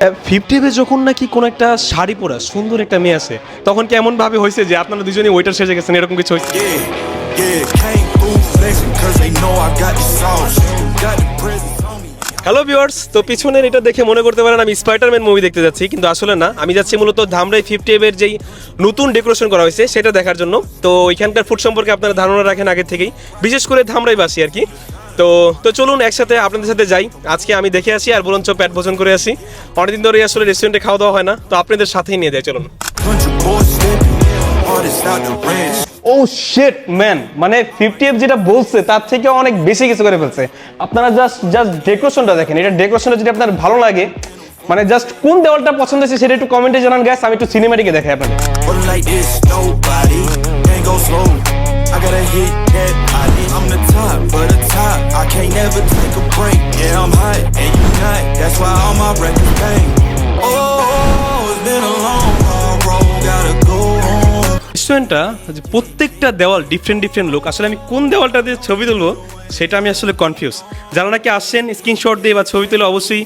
50 যখন নাকি কোনো একটা শাড়ি পরা সুন্দর একটা মেয়ে আছে, তখন কি এমন ভাবে হয়েছে যে আপনারা দুজনেই ওয়েটার সেজে গেছেন, এরকম কিছু হয়েছে? হ্যালো ভিউয়ার্স, তো পিছনের এটা দেখে মনে করতে পারেন আমি স্পাইডারম্যান মুভি দেখতে যাচ্ছি, কিন্তু আসলে না, আমি যাচ্ছি মূলত ধামরাই 50 এর যেই নতুন ডেকোরেশন করা হয়েছে সেটা দেখার জন্য। তো এখানকার ফুড সম্পর্কে আপনারা ধারণা রাখেন আগে থেকেই, বিশেষ করে ধামরাইবাসী আর কি। তো চলুন একসাথে আপনাদের সাথে যাই, আজকে আমি দেখে আসি আর বরঞ্চ পেট ভোজন করে আসি। অনেকদিন ধরে আসলে রেস্টুরেন্টে খাওয়া দাওয়া হয় না, তো আপনাদের সাথেই নিয়ে যাই, চলুন। ও শিট ম্যান, মানে 50 যেটা বলছে তার থেকে অনেক বেশি কিছু করে ফেলছে। আপনারা জাস্ট ডেকোরেশনটা দেখেন, এটা ডেকোরেশনটা যদি আপনার ভালো লাগে, মানে জাস্ট কোন দেওয়ালটা পছন্দ হয়েছে সেটা একটু কমেন্টে জানান গাইস, আমি একটু সিনেমাটিকে দেখাই আপনাদের। I gotta hit that body. I'm the top of the top. I can't never take a break. Yeah, I'm hot and you not. That's why all my records bang. Oh, it's been a long road. Gotta go home. রেস্টুরেন্টটা প্রত্যেকটা দেওয়াল different look. আসলে আমি কোন দেওয়ালটা দিয়ে ছবি তুলবো সেটা আমি আসলে কনফিউজ। যারা নাকি আসছেন স্ক্রিনশট দিয়ে বা ছবি তুলে অবশ্যই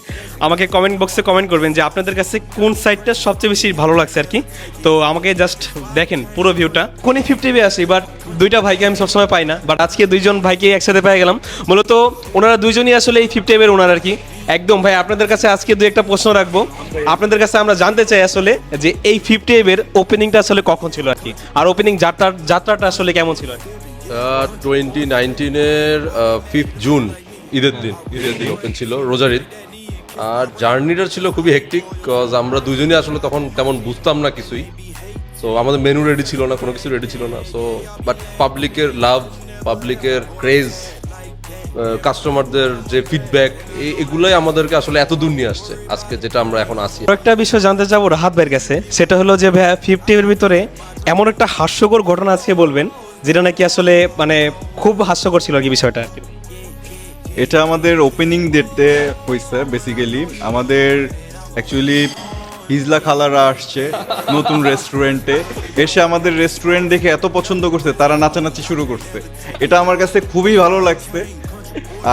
আমাকে কমেন্ট বক্সে কমেন্ট করবেন যে আপনাদের কাছে কোন সাইডটা সবচেয়ে বেশি ভালো লাগছে আর কি। তো আমাকে জাস্ট দেখেন পুরো ভিউটা। কোন 50 আসি, বাট দুইটা ভাইকে আমি সবসময় পাই না, বাট আজকে দুইজন ভাইকে একসাথে পেয়ে গেলাম। মূলত ওনারা দুইজনই আসলে এই 50 ওনার আর কি। একদম ভাই, আপনাদের কাছে আজকে দুই একটা প্রশ্ন রাখবো। আপনাদের কাছে আমরা জানতে চাই আসলে যে এই 50 ওপেনিংটা আসলে কখন ছিল আর কি, আর ওপেনিং যাত্রাটা আসলে কেমন ছিল আর কি? 2019-এর 5 জুন ঈদের দিন ওপেন ছিল, রোজার ঈদ। আর জার্নিটা ছিল খুবই হেকটিক, কজ আমরা দুজনই আসলে তখন তেমন বুঝতাম না কিছুই। সো আমাদের মেনু রেডি ছিল না, কোনো কিছু রেডি ছিল না। সো বাট পাবলিকের লাভ, পাবলিকের ক্রেজ, কাস্টমারদের যে ফিডব্যাক, এগুলোই আমাদেরকে আসলে এত দূর নিয়ে আসছে আজকে যেটা আমরা এখন আছি। একটা বিষয় জানতে চাবো রাহাত ভাইয়ের কাছে, সেটা হলো যে ভাইয়া 50 ভিতরে এমন একটা হাস্যকর ঘটনা আজকে বলবেন যেটা নাকি আসলে মানে খুব হাস্যকর ছিল আর কি বিষয়টা। এটা আমাদের ওপেনিং ডেটে হয়েছে। বেসিক্যালি আমাদের অ্যাকচুয়ালি হিজলা খালারা আসছে নতুন রেস্টুরেন্টে, এসে আমাদের রেস্টুরেন্ট দেখে এত পছন্দ করছে, তারা নাচানাচি শুরু করছে। এটা আমার কাছে খুবই ভালো লাগছে,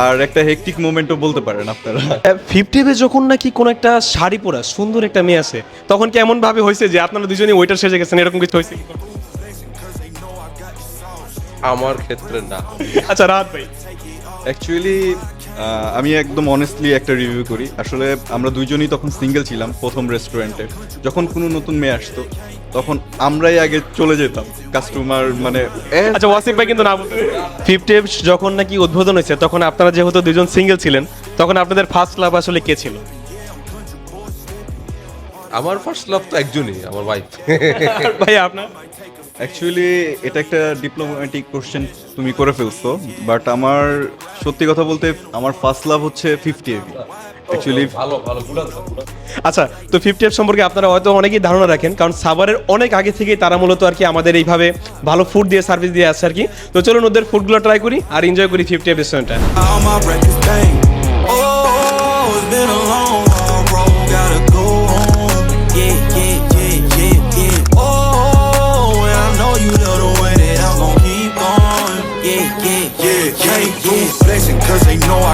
আর একটা হেকটিক মোমেন্টও বলতে পারেন আপনারা। 50 যখন নাকি কোনো একটা শাড়ি পরা সুন্দর একটা মেয়ে আছে, তখন কি এমন ভাবে হয়েছে যে আপনারা দুজনেই ওয়েটার সেজে গেছেন, এরকম কিছু হয়েছে? আমার ক্ষেত্রে না। আচ্ছা রাহাত ভাই। অ্যাকচুয়ালি আমি একদম অনেস্টলি একটা রিভিউ করি। আসলে আমরা দুইজনই তখন সিঙ্গেল ছিলাম প্রথম রেস্টুরেন্টে। যখন কোনো নতুন মেয়ে আসতো তখন আমরাই আগে চলে যেতাম কাস্টমার মানে। আচ্ছা ওয়াসিফ ভাই কিন্তু না বলতে। 50 যখন নাকি উদ্বোধন হয়েছে তখন আপনারা যেহেতু দুজন সিঙ্গেল ছিলেন, তখন আপনাদের ফার্স্ট লাভ আসলে কে ছিল? আমার ফার্স্ট লাভ তো একজনই, আমার ওয়াইফ। ভাই আপনার? অ্যাকচুয়ালি এটা একটা ডিপ্লোম্যাটিক কোশ্চেন তুমি করে ফেলছো, বাট আমার সত্যি কথা বলতে আমার ফার্স্ট লাভ হচ্ছে 50 অ্যাকচুয়ালি। ভালো আচ্ছা, তো 50 সম্পর্কে আপনারা হয়তো অনেকেই ধারণা রাখেন, কারণ সাভারের অনেক আগে থেকেই তারা মূলত আর কি আমাদের এইভাবে ভালো ফুড দিয়ে সার্ভিস দিয়ে আসছে আর কি। তো চলুন ওদের ফুডগুলো ট্রাই করি আর এনজয় করি 50 রেস্টুরেন্টটা।